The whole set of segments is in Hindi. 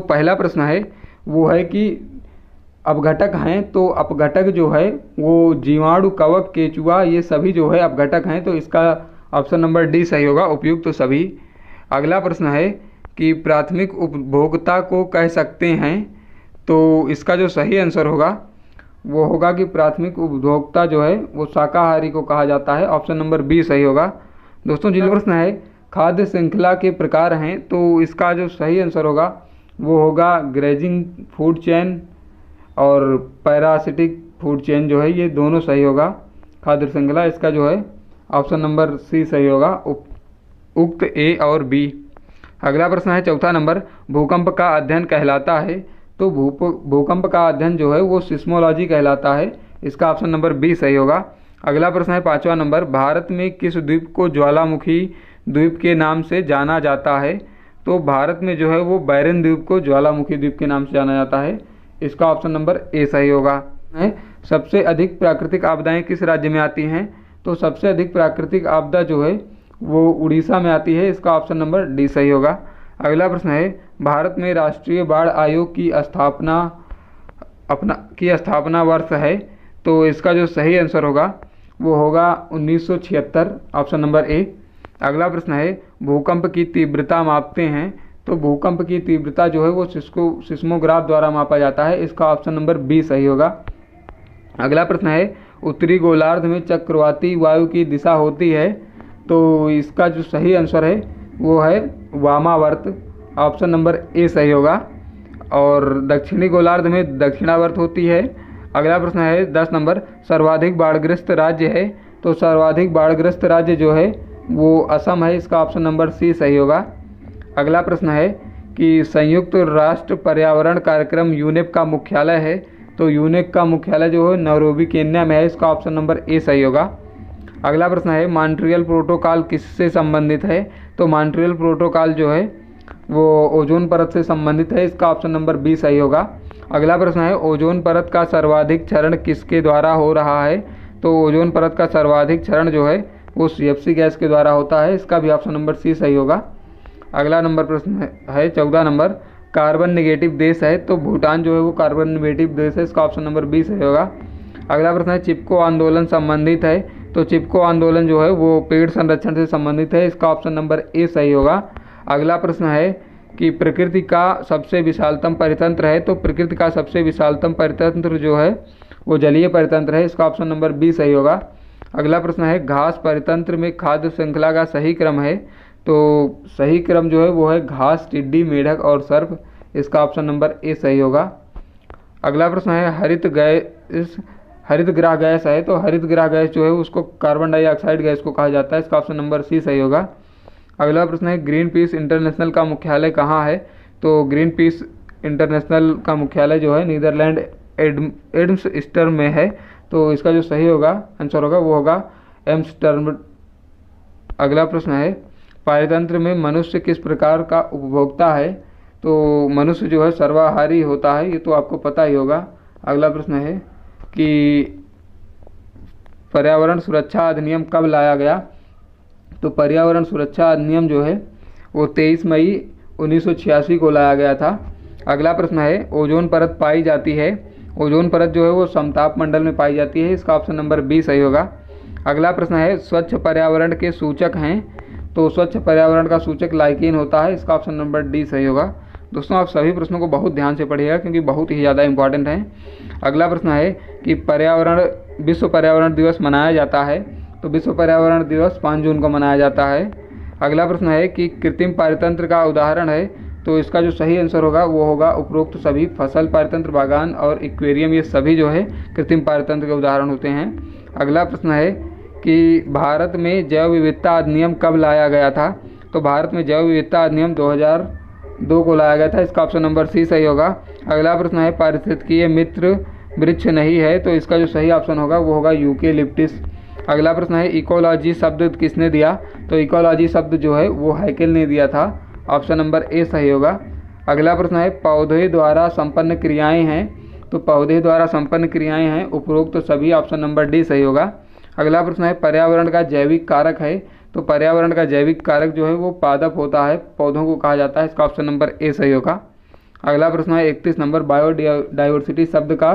पहला प्रश्न है वो है कि अपघटक हैं, तो अपघटक जो है वो जीवाणु, कवक, केचुआ, ये सभी जो है अपघटक हैं, तो इसका ऑप्शन नंबर डी सही होगा, उपयुक्त तो सभी। अगला प्रश्न है कि प्राथमिक उपभोक्ता को कह सकते हैं, तो इसका जो सही आंसर होगा वो होगा कि प्राथमिक उपभोक्ता जो है वो शाकाहारी को कहा जाता है, ऑप्शन नंबर बी सही होगा। दोस्तों जिला प्रश्न है खाद्य श्रृंखला के प्रकार हैं, तो इसका जो सही आंसर होगा वो होगा ग्रेजिंग फूड चेन और पैरासिटिक फूड चेन जो है, ये दोनों सही होगा खाद्य श्रृंखला। इसका जो है ऑप्शन नंबर सी सही होगा, उक्त ए और बी। अगला प्रश्न है चौथा नंबर, भूकंप का अध्ययन कहलाता है, तो भूकंप का अध्ययन जो है वो सिस्मोलॉजी कहलाता है, इसका ऑप्शन नंबर बी सही होगा। अगला प्रश्न है पाँचवा नंबर, भारत में किस द्वीप को ज्वालामुखी द्वीप के नाम से जाना जाता है, तो भारत में जो है वो बैरन द्वीप को ज्वालामुखी द्वीप के नाम से जाना जाता है, इसका ऑप्शन नंबर ए सही होगा। सबसे अधिक प्राकृतिक आपदाएं किस राज्य में आती हैं, तो सबसे अधिक प्राकृतिक आपदा जो है वो उड़ीसा में आती है, इसका ऑप्शन नंबर डी सही होगा। अगला प्रश्न है भारत में राष्ट्रीय बाढ़ आयोग की स्थापना वर्ष है, तो इसका जो सही आंसर होगा वो होगा 1976, ऑप्शन नंबर ए। अगला प्रश्न है भूकंप की तीव्रता मापते हैं, तो भूकंप की तीव्रता जो है वो सिस्मोग्राफ द्वारा मापा जाता है, इसका ऑप्शन नंबर बी सही होगा। अगला प्रश्न है उत्तरी गोलार्ध में चक्रवाती वायु की दिशा होती है, तो इसका जो सही आंसर है वो है वामावर्त, ऑप्शन नंबर ए सही होगा। और दक्षिणी गोलार्ध में दक्षिणावर्त होती है। अगला प्रश्न है 10 नंबर, सर्वाधिक बाढ़ग्रस्त राज्य है, तो सर्वाधिक बाढ़ग्रस्त राज्य जो है वो असम है, इसका ऑप्शन नंबर सी सही होगा। अगला प्रश्न है कि संयुक्त राष्ट्र पर्यावरण कार्यक्रम यूनेप का मुख्यालय है, तो यूनेप का मुख्यालय जो है नैरोबी केन्या में है, इसका ऑप्शन नंबर ए सही होगा। अगला प्रश्न है मॉन्ट्रियल प्रोटोकॉल किससे संबंधित है, तो मॉन्ट्रियल प्रोटोकॉल जो है वो ओजोन परत से संबंधित है, इसका ऑप्शन नंबर बी सही होगा। अगला प्रश्न है ओजोन परत का सर्वाधिक क्षरण किसके द्वारा हो रहा है, तो ओजोन परत का सर्वाधिक क्षरण जो है वो CFC गैस के द्वारा होता है, इसका भी ऑप्शन नंबर सी सही होगा। अगला नंबर प्रश्न है 14 नंबर, कार्बन नेगेटिव देश है, तो भूटान जो है वो कार्बन नेगेटिव देश है, इसका ऑप्शन नंबर बी सही होगा। अगला प्रश्न है चिपको आंदोलन संबंधित है, तो चिपको आंदोलन जो है वो पेड़ संरक्षण से संबंधित है, इसका ऑप्शन नंबर ए सही होगा। अगला प्रश्न है कि प्रकृति का सबसे विशालतम परितंत्र है, तो प्रकृति का सबसे विशालतम परितंत्र जो है वो जलीय परितंत्र है, इसका ऑप्शन नंबर बी सही होगा। अगला प्रश्न है घास परितंत्र में खाद्य श्रृंखला का सही क्रम है, तो सही क्रम जो है वो है घास, टिड्डी, मेढक और सर्प, इसका ऑप्शन नंबर ए सही होगा। अगला प्रश्न है हरित गृह गैस है, तो हरित गृह गैस जो है उसको कार्बन डाइऑक्साइड गैस को कहा जाता है, इसका ऑप्शन नंबर सी सही होगा। अगला प्रश्न है ग्रीन पीस इंटरनेशनल का मुख्यालय कहाँ है, तो ग्रीन पीस इंटरनेशनल का मुख्यालय जो है नीदरलैंड एम्स्टर्डम में है, तो इसका जो सही होगा आंसर होगा वो होगा एम्स्टर्डम। अगला प्रश्न है पारितंत्र में मनुष्य किस प्रकार का उपभोक्ता है, तो मनुष्य जो है सर्वाहारी होता है, ये तो आपको पता ही होगा। अगला प्रश्न है कि पर्यावरण सुरक्षा अधिनियम कब लाया गया, तो पर्यावरण सुरक्षा अधिनियम जो है वो 23 मई 1986 को लाया गया था। अगला प्रश्न है ओजोन परत पाई जाती है, ओजोन परत जो है वो समताप मंडल में पाई जाती है, इसका ऑप्शन नंबर बी सही होगा। अगला प्रश्न है स्वच्छ पर्यावरण के सूचक हैं, तो स्वच्छ पर्यावरण का सूचक लाइकेन होता है, इसका ऑप्शन नंबर डी सही होगा। दोस्तों आप सभी प्रश्नों को बहुत ध्यान से पढ़िएगा क्योंकि बहुत ही ज़्यादा इंपॉर्टेंट हैं। अगला प्रश्न है कि विश्व पर्यावरण दिवस मनाया जाता है, तो विश्व पर्यावरण दिवस 5 जून को मनाया जाता है। अगला प्रश्न है कि कृत्रिम पारितंत्र का उदाहरण है, तो इसका जो सही आंसर होगा वो होगा उपरोक्त सभी, फसल पारितंत्र, बागान और एक्वेरियम, ये सभी जो है कृत्रिम पारितंत्र के उदाहरण होते हैं। अगला प्रश्न है कि भारत में जैव विविधता अधिनियम कब लाया गया था, तो भारत में जैव विविधता अधिनियम 2002 को लाया गया था, इसका ऑप्शन नंबर सी सही होगा। अगला प्रश्न है पारिस्थितिकीय मित्र वृक्ष नहीं है, तो इसका जो सही ऑप्शन होगा वो होगा यूकेलिप्टिस। अगला प्रश्न है इकोलॉजी शब्द किसने दिया, तो इकोलॉजी शब्द जो है वो हैकेल ने दिया था, ऑप्शन नंबर ए सही होगा। अगला प्रश्न है पौधे द्वारा संपन्न क्रियाएं हैं, तो पौधे द्वारा संपन्न क्रियाएं हैं उपरोक्त तो सभी, ऑप्शन नंबर डी सही होगा। अगला प्रश्न है पर्यावरण का जैविक कारक है, तो पर्यावरण का जैविक कारक जो है वो पादप होता है, पौधों को कहा जाता है, इसका ऑप्शन नंबर ए सही होगा। अगला प्रश्न है 31 नंबर, बायोडाइवर्सिटी शब्द का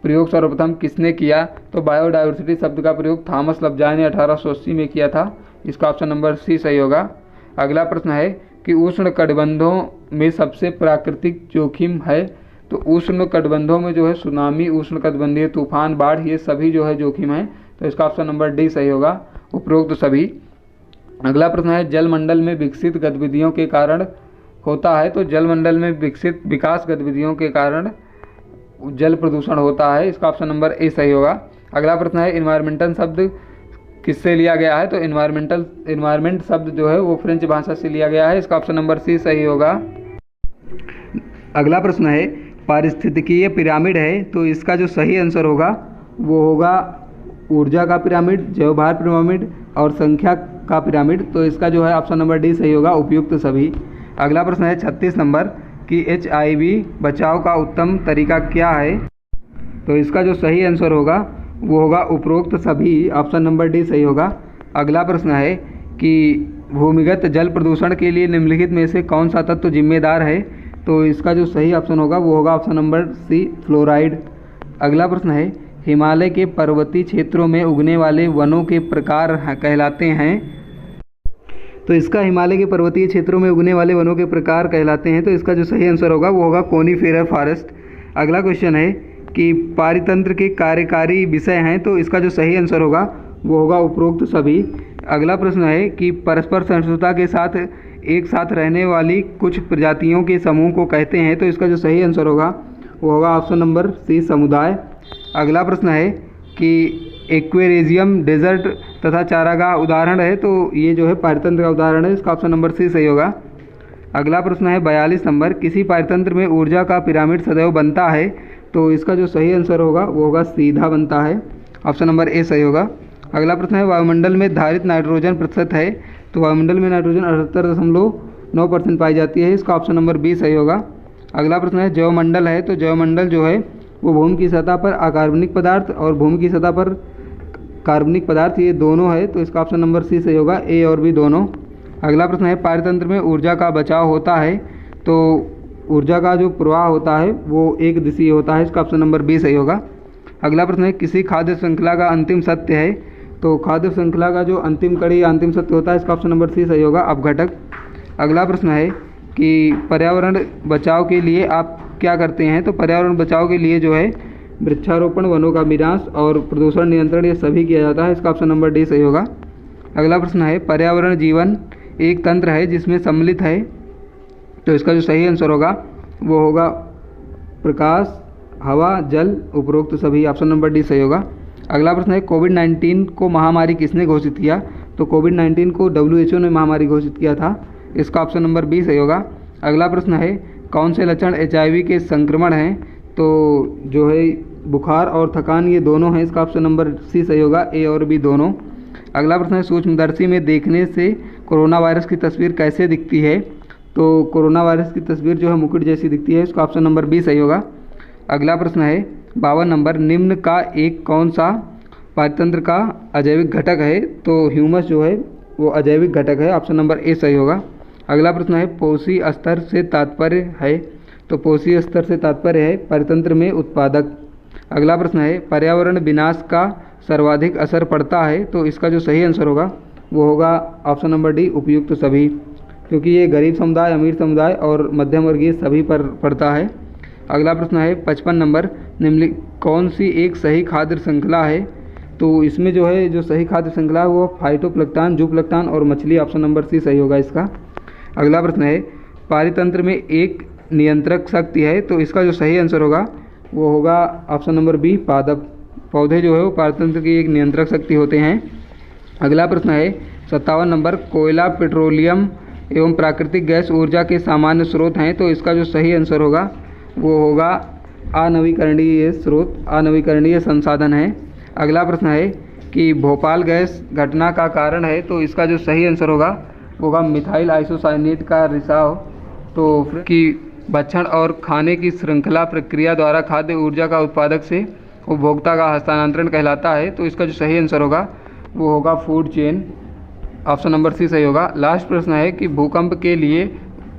प्रयोग सर्वप्रथम किसने किया? तो बायोडाइवर्सिटी शब्द का प्रयोग थॉमस लफ्जाय ने 1880 में किया था। इसका ऑप्शन नंबर सी सही होगा। अगला प्रश्न है कि उष्ण कटिबंधों में सबसे प्राकृतिक जोखिम है? तो उष्ण कटिबंधों में जो है सुनामी, उष्ण कटिबंधीय तूफान, बाढ़, ये सभी जो है जोखिम है। तो इसका ऑप्शन नंबर डी सही होगा, उपरोक्त सभी। अगला प्रश्न है जलमंडल में विकसित गतिविधियों के कारण होता है? तो जलमंडल में विकसित विकास गतिविधियों के कारण जल प्रदूषण होता है। इसका ऑप्शन नंबर ए सही होगा। अगला प्रश्न है इन्वायरमेंटल शब्द किससे लिया गया है? तो इन्वायरमेंट शब्द जो है वो फ्रेंच भाषा से लिया गया है। इसका ऑप्शन नंबर सी सही होगा। अगला प्रश्न है पारिस्थितिकीय पिरामिड है, तो इसका जो सही आंसर होगा वो होगा ऊर्जा का पिरामिड, जैवभार पिरामिड और संख्या का पिरामिड। तो इसका जो है ऑप्शन नंबर डी सही होगा, उपयुक्त सभी। अगला प्रश्न है 36 नंबर कि HIV बचाव का उत्तम तरीका क्या है? तो इसका जो सही आंसर होगा वो होगा उपरोक्त सभी, ऑप्शन नंबर डी सही होगा। अगला प्रश्न है कि भूमिगत जल प्रदूषण के लिए निम्नलिखित में से कौन सा तत्व जिम्मेदार है? तो इसका जो सही ऑप्शन होगा वो होगा ऑप्शन नंबर सी, फ्लोराइड। अगला प्रश्न है हिमालय के पर्वतीय क्षेत्रों में उगने वाले वनों के प्रकार कहलाते हैं? तो इसका हिमालय के पर्वतीय क्षेत्रों में उगने वाले वनों के प्रकार कहलाते हैं। तो इसका जो सही आंसर होगा वो होगा कोनीफेरस फॉरेस्ट। अगला क्वेश्चन है कि पारितंत्र के कार्यकारी विषय हैं? तो इसका जो सही आंसर होगा वो होगा उपरोक्त सभी। अगला प्रश्न है कि परस्पर सहिष्णुता के साथ एक साथ रहने वाली कुछ प्रजातियों के समूह को कहते हैं? तो इसका जो सही आंसर होगा वो होगा ऑप्शन नंबर सी, समुदाय। अगला प्रश्न है कि एक्वेरियम, डेजर्ट तथा चारागाह उदाहरण है? तो ये जो है पारितंत्र का उदाहरण है। इसका ऑप्शन नंबर सी सही होगा। अगला प्रश्न है 42 नंबर, किसी पारितंत्र में ऊर्जा का पिरामिड सदैव बनता है? तो इसका जो सही आंसर होगा वो होगा सीधा बनता है, ऑप्शन नंबर ए सही होगा। अगला प्रश्न है वायुमंडल में धारित नाइट्रोजन प्रतिशत है? तो वायुमंडल में नाइट्रोजन 78.9% पाई जाती है। इसका ऑप्शन नंबर बी सही होगा। अगला प्रश्न है जैवमंडल है? तो जैवमंडल जो है वो भूमि की सतह पर अकार्बनिक पदार्थ और भूमि की सतह पर कार्बनिक पदार्थ, ये दोनों है। तो इसका ऑप्शन नंबर सी सही होगा, ए और बी दोनों। अगला प्रश्न है पारितंत्र में ऊर्जा का बचाव होता है? तो ऊर्जा का जो प्रवाह होता है वो एक दिशीय होता है। इसका ऑप्शन नंबर बी सही होगा। अगला प्रश्न है किसी खाद्य श्रृंखला का अंतिम सत्य है? तो खाद्य श्रृंखला का जो अंतिम कड़ी या अंतिम सत्य होता है, इसका ऑप्शन नंबर सी सही होगा, अपघटक। अगला प्रश्न है कि पर्यावरण बचाव के लिए आप क्या करते हैं? तो पर्यावरण बचाव के लिए जो है वृक्षारोपण, वनों का विनाश और प्रदूषण नियंत्रण, ये सभी किया जाता है। इसका ऑप्शन नंबर डी सही होगा। अगला प्रश्न है पर्यावरण जीवन एक तंत्र है जिसमें सम्मिलित है? तो इसका जो सही आंसर होगा वो होगा प्रकाश, हवा, जल, उपरोक्त सभी, ऑप्शन नंबर डी सही होगा। अगला प्रश्न है कोविड-19 को महामारी किसने घोषित किया? तो कोविड-19 को WHO ने महामारी घोषित किया था। इसका ऑप्शन नंबर बी सही होगा। अगला प्रश्न है कौन से लक्षण HIV के संक्रमण हैं? तो जो है बुखार और थकान, ये दोनों हैं। इसका ऑप्शन नंबर सी सही होगा, ए और बी दोनों। अगला प्रश्न है सूक्ष्मदर्शी में देखने से कोरोना वायरस की तस्वीर कैसे दिखती है? तो कोरोना वायरस की तस्वीर जो है मुकुट जैसी दिखती है। इसका ऑप्शन नंबर बी सही होगा। अगला प्रश्न है 52 नंबर, निम्न का एक कौन सा पारितंत्र का अजैविक घटक है? तो ह्यूमस जो है वो अजैविक घटक है, ऑप्शन नंबर ए सही होगा। अगला प्रश्न है पोषी स्तर से तात्पर्य है? तो पोषी स्तर से तात्पर्य है पारितंत्र में उत्पादक। अगला प्रश्न है पर्यावरण विनाश का सर्वाधिक असर पड़ता है? तो इसका जो सही आंसर होगा वो होगा ऑप्शन नंबर डी, उपयुक्त सभी, क्योंकि ये गरीब समुदाय, अमीर समुदाय और मध्यम वर्गीय सभी पर पड़ता है। अगला प्रश्न है 55 नंबर, निम्नलिखित कौन सी एक सही खाद्य श्रृंखला है? तो इसमें जो है जो सही खाद्य श्रृंखला है वो फाइटोप्लैंक्टन, जूप्लैंक्टन और मछली, ऑप्शन नंबर सी सही होगा इसका। अगला प्रश्न है पारितंत्र में एक नियंत्रक शक्ति है? तो इसका जो सही आंसर होगा वो होगा ऑप्शन नंबर बी, पादप। पौधे जो है वो पारितंत्र की एक नियंत्रक शक्ति होते हैं। अगला प्रश्न है 57 नंबर, कोयला, पेट्रोलियम एवं प्राकृतिक गैस ऊर्जा के सामान्य स्रोत हैं? तो इसका जो सही आंसर होगा वो होगा अनवीकरणीय स्रोत, अनवीकरणीय संसाधन है। अगला प्रश्न है कि भोपाल गैस घटना का कारण है? तो इसका जो सही आंसर होगा वो होगा मिथाइल आइसोसाइनेट का रिसाव। तो कि भक्षण और खाने की श्रृंखला प्रक्रिया द्वारा खाद्य ऊर्जा का उत्पादक से उपभोक्ता का हस्तांतरण कहलाता है। तो इसका जो सही आंसर होगा वो होगा food chain, option number C सही होगा। लास्ट प्रश्न है कि भूकंप के लिए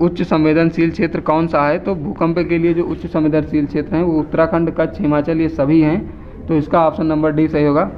उच्च संवेदनशील क्षेत्र कौन सा है? तो भूकंप के लिए जो उच्च संवेदनशील क्षेत्र हैं वो उत्तराखंड, कच्छ, हिमाचल ये सभी हैं। तो इसका ऑप्शन नंबर डी सही होगा।